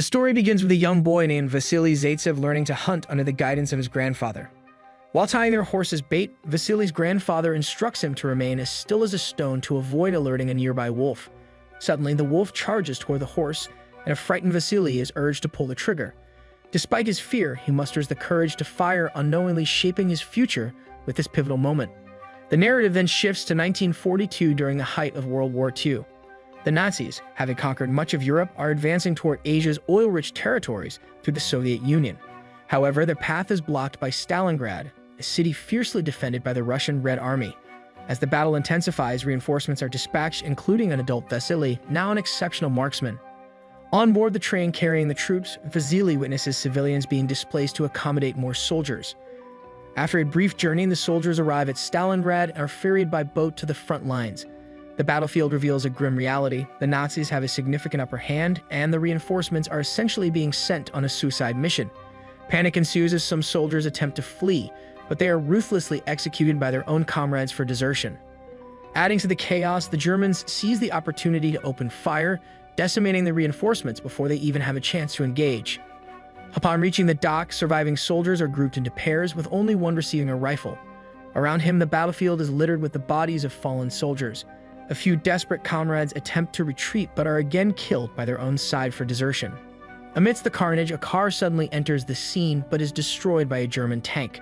The story begins with a young boy named Vasily Zaitsev learning to hunt under the guidance of his grandfather. While tying their horse's bait, Vasily's grandfather instructs him to remain as still as a stone to avoid alerting a nearby wolf. Suddenly, the wolf charges toward the horse, and a frightened Vasily is urged to pull the trigger. Despite his fear, he musters the courage to fire, unknowingly shaping his future with this pivotal moment. The narrative then shifts to 1942 during the height of World War II. The Nazis, having conquered much of Europe, are advancing toward Asia's oil-rich territories through the Soviet Union. However, their path is blocked by Stalingrad, a city fiercely defended by the Russian Red Army. As the battle intensifies, reinforcements are dispatched, including an adult Vasily, now an exceptional marksman. On board the train carrying the troops, Vasily witnesses civilians being displaced to accommodate more soldiers. After a brief journey, the soldiers arrive at Stalingrad and are ferried by boat to the front lines. The battlefield reveals a grim reality. The Nazis have a significant upper hand, and the reinforcements are essentially being sent on a suicide mission. Panic ensues as some soldiers attempt to flee, but they are ruthlessly executed by their own comrades for desertion. Adding to the chaos, the Germans seize the opportunity to open fire, decimating the reinforcements before they even have a chance to engage. Upon reaching the dock, surviving soldiers are grouped into pairs, with only one receiving a rifle. Around him, the battlefield is littered with the bodies of fallen soldiers. A few desperate comrades attempt to retreat, but are again killed by their own side for desertion. Amidst the carnage, a car suddenly enters the scene, but is destroyed by a German tank.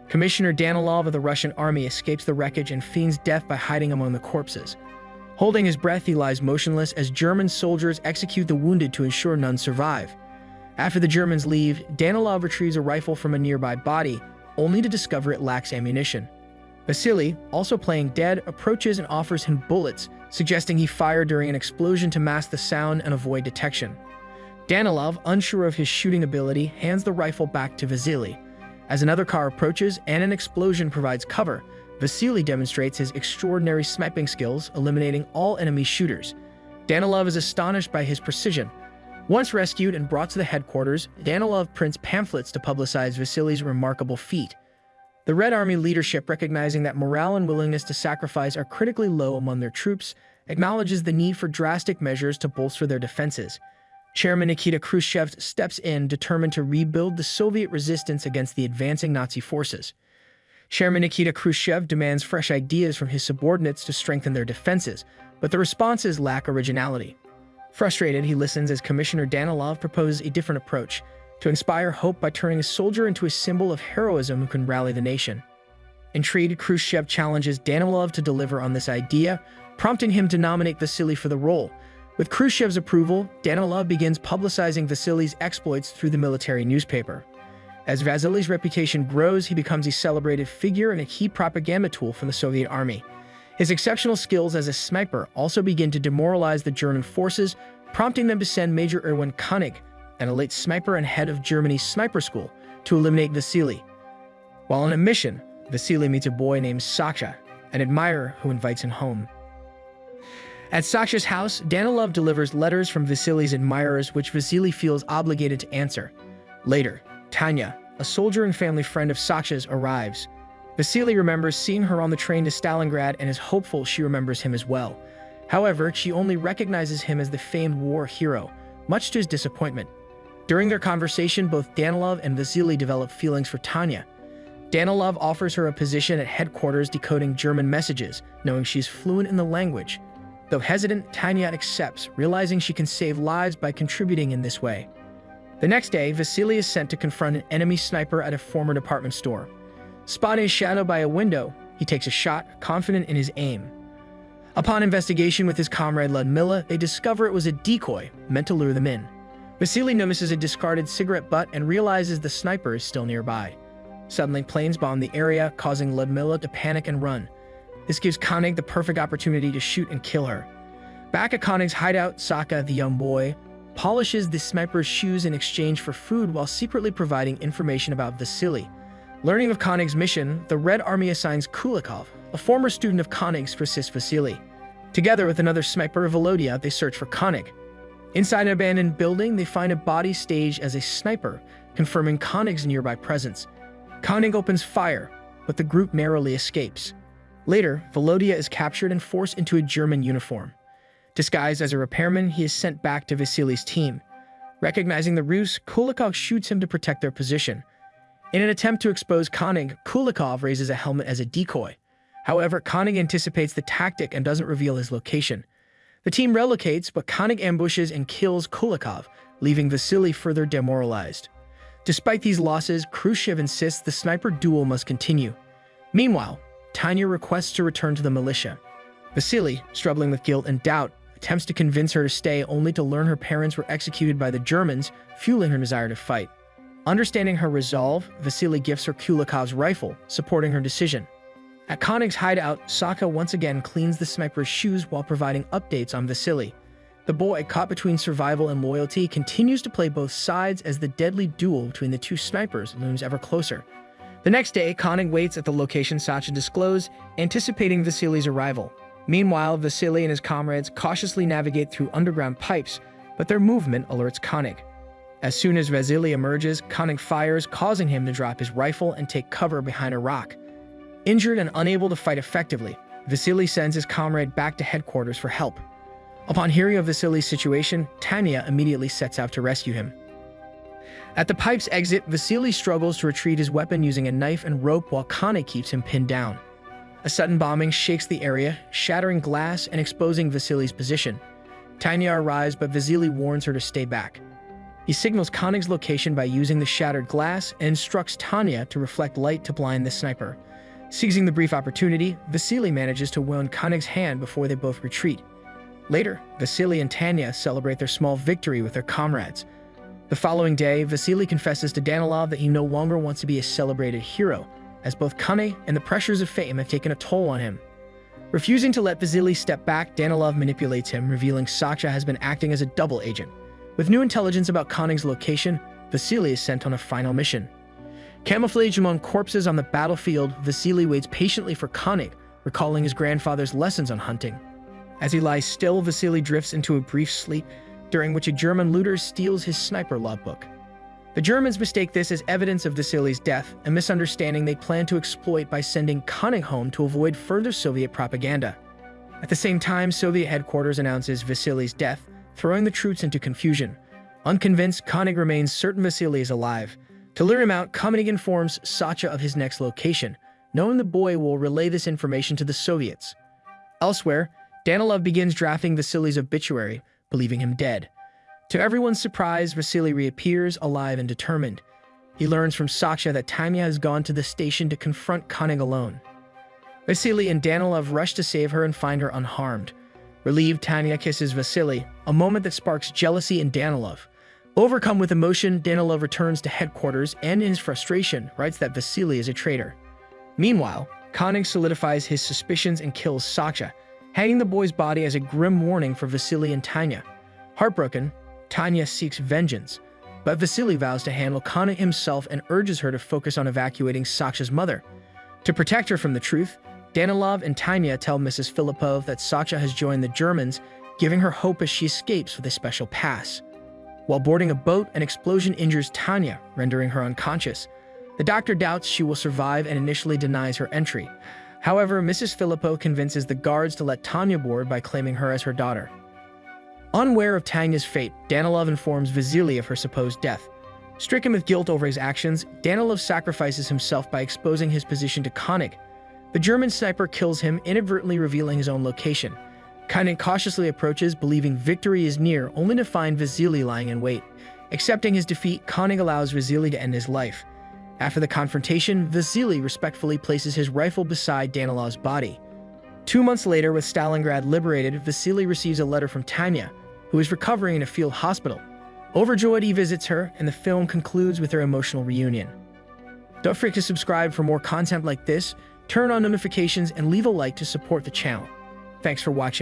Commissioner Danilov of the Russian army escapes the wreckage and feigns death by hiding among the corpses. Holding his breath, he lies motionless as German soldiers execute the wounded to ensure none survive. After the Germans leave, Danilov retrieves a rifle from a nearby body, only to discover it lacks ammunition. Vasily, also playing dead, approaches and offers him bullets, suggesting he fire during an explosion to mask the sound and avoid detection. Danilov, unsure of his shooting ability, hands the rifle back to Vasily. As another car approaches and an explosion provides cover, Vasily demonstrates his extraordinary sniping skills, eliminating all enemy shooters. Danilov is astonished by his precision. Once rescued and brought to the headquarters, Danilov prints pamphlets to publicize Vasily's remarkable feat. The Red Army leadership, recognizing that morale and willingness to sacrifice are critically low among their troops, acknowledges the need for drastic measures to bolster their defenses. Chairman Nikita Khrushchev steps in, determined to rebuild the Soviet resistance against the advancing Nazi forces. Chairman Nikita Khrushchev demands fresh ideas from his subordinates to strengthen their defenses, but the responses lack originality. Frustrated, he listens as Commissioner Danilov proposes a different approach, to inspire hope by turning a soldier into a symbol of heroism who can rally the nation. Intrigued, Khrushchev challenges Danilov to deliver on this idea, prompting him to nominate Vasily for the role. With Khrushchev's approval, Danilov begins publicizing Vasily's exploits through the military newspaper. As Vasily's reputation grows, he becomes a celebrated figure and a key propaganda tool for the Soviet army. His exceptional skills as a sniper also begin to demoralize the German forces, prompting them to send Major Erwin König, an elite sniper and head of Germany's sniper school, to eliminate Vasily. While on a mission, Vasily meets a boy named Sasha, an admirer who invites him home. At Sasha's house, Danilov delivers letters from Vasily's admirers, which Vasily feels obligated to answer. Later, Tania, a soldier and family friend of Sasha's, arrives. Vasily remembers seeing her on the train to Stalingrad and is hopeful she remembers him as well. However, she only recognizes him as the famed war hero, much to his disappointment. During their conversation, both Danilov and Vasily develop feelings for Tania. Danilov offers her a position at headquarters decoding German messages, knowing she's fluent in the language. Though hesitant, Tania accepts, realizing she can save lives by contributing in this way. The next day, Vasily is sent to confront an enemy sniper at a former department store. Spotting a shadow by a window, he takes a shot, confident in his aim. Upon investigation with his comrade Ludmilla, they discover it was a decoy meant to lure them in. Vasily notices a discarded cigarette butt and realizes the sniper is still nearby. Suddenly, planes bomb the area, causing Ludmilla to panic and run. This gives König the perfect opportunity to shoot and kill her. Back at Konig's hideout, Saka, the young boy, polishes the sniper's shoes in exchange for food while secretly providing information about Vasily. Learning of Konig's mission, the Red Army assigns Kulikov, a former student of Konig's, to assist Vasily. Together with another sniper, Volodya, they search for König. Inside an abandoned building, they find a body staged as a sniper, confirming Konig's nearby presence. König opens fire, but the group narrowly escapes. Later, Volodya is captured and forced into a German uniform. Disguised as a repairman, he is sent back to Vasily's team. Recognizing the ruse, Kulikov shoots him to protect their position. In an attempt to expose König, Kulikov raises a helmet as a decoy. However, König anticipates the tactic and doesn't reveal his location. The team relocates, but König ambushes and kills Kulikov, leaving Vasily further demoralized. Despite these losses, Khrushchev insists the sniper duel must continue. Meanwhile, Tania requests to return to the militia. Vasily, struggling with guilt and doubt, attempts to convince her to stay only to learn her parents were executed by the Germans, fueling her desire to fight. Understanding her resolve, Vasily gifts her Kulikov's rifle, supporting her decision. At König's hideout, Saka once again cleans the sniper's shoes while providing updates on Vasily. The boy, caught between survival and loyalty, continues to play both sides as the deadly duel between the two snipers looms ever closer. The next day, König waits at the location Sacha disclosed, anticipating Vasily's arrival. Meanwhile, Vasily and his comrades cautiously navigate through underground pipes, but their movement alerts König. As soon as Vasily emerges, König fires, causing him to drop his rifle and take cover behind a rock. Injured and unable to fight effectively, Vasily sends his comrade back to headquarters for help. Upon hearing of Vasily's situation, Tania immediately sets out to rescue him. At the pipe's exit, Vasily struggles to retrieve his weapon using a knife and rope while König keeps him pinned down. A sudden bombing shakes the area, shattering glass and exposing Vasily's position. Tania arrives, but Vasily warns her to stay back. He signals König's location by using the shattered glass and instructs Tania to reflect light to blind the sniper. Seizing the brief opportunity, Vasily manages to wound König's hand before they both retreat. Later, Vasily and Tania celebrate their small victory with their comrades. The following day, Vasily confesses to Danilov that he no longer wants to be a celebrated hero, as both König and the pressures of fame have taken a toll on him. Refusing to let Vasily step back, Danilov manipulates him, revealing Sacha has been acting as a double agent. With new intelligence about König's location, Vasily is sent on a final mission. Camouflaged among corpses on the battlefield, Vasily waits patiently for König, recalling his grandfather's lessons on hunting. As he lies still, Vasily drifts into a brief sleep, during which a German looter steals his sniper logbook. The Germans mistake this as evidence of Vasily's death, a misunderstanding they plan to exploit by sending König home to avoid further Soviet propaganda. At the same time, Soviet headquarters announces Vasily's death, throwing the troops into confusion. Unconvinced, König remains certain Vasily is alive. To lure him out, König informs Sacha of his next location, knowing the boy will relay this information to the Soviets. Elsewhere, Danilov begins drafting Vasily's obituary, believing him dead. To everyone's surprise, Vasily reappears, alive and determined. He learns from Sacha that Tania has gone to the station to confront König alone. Vasily and Danilov rush to save her and find her unharmed. Relieved, Tania kisses Vasily, a moment that sparks jealousy in Danilov. Overcome with emotion, Danilov returns to headquarters and, in his frustration, writes that Vasily is a traitor. Meanwhile, König solidifies his suspicions and kills Sacha, hanging the boy's body as a grim warning for Vasily and Tania. Heartbroken, Tania seeks vengeance, but Vasily vows to handle König himself and urges her to focus on evacuating Sacha's mother. To protect her from the truth, Danilov and Tania tell Mrs. Filippov that Sacha has joined the Germans, giving her hope as she escapes with a special pass. While boarding a boat, an explosion injures Tania, rendering her unconscious. The doctor doubts she will survive and initially denies her entry. However, Mrs. Filippov convinces the guards to let Tania board by claiming her as her daughter. Unaware of Tania's fate, Danilov informs Vasily of her supposed death. Stricken with guilt over his actions, Danilov sacrifices himself by exposing his position to König. The German sniper kills him, inadvertently revealing his own location. König cautiously approaches, believing victory is near, only to find Vasily lying in wait. Accepting his defeat, König allows Vasily to end his life. After the confrontation, Vasily respectfully places his rifle beside Danilov's body. 2 months later, with Stalingrad liberated, Vasily receives a letter from Tania, who is recovering in a field hospital. Overjoyed, he visits her, and the film concludes with their emotional reunion. Don't forget to subscribe for more content like this, turn on notifications, and leave a like to support the channel. Thanks for watching.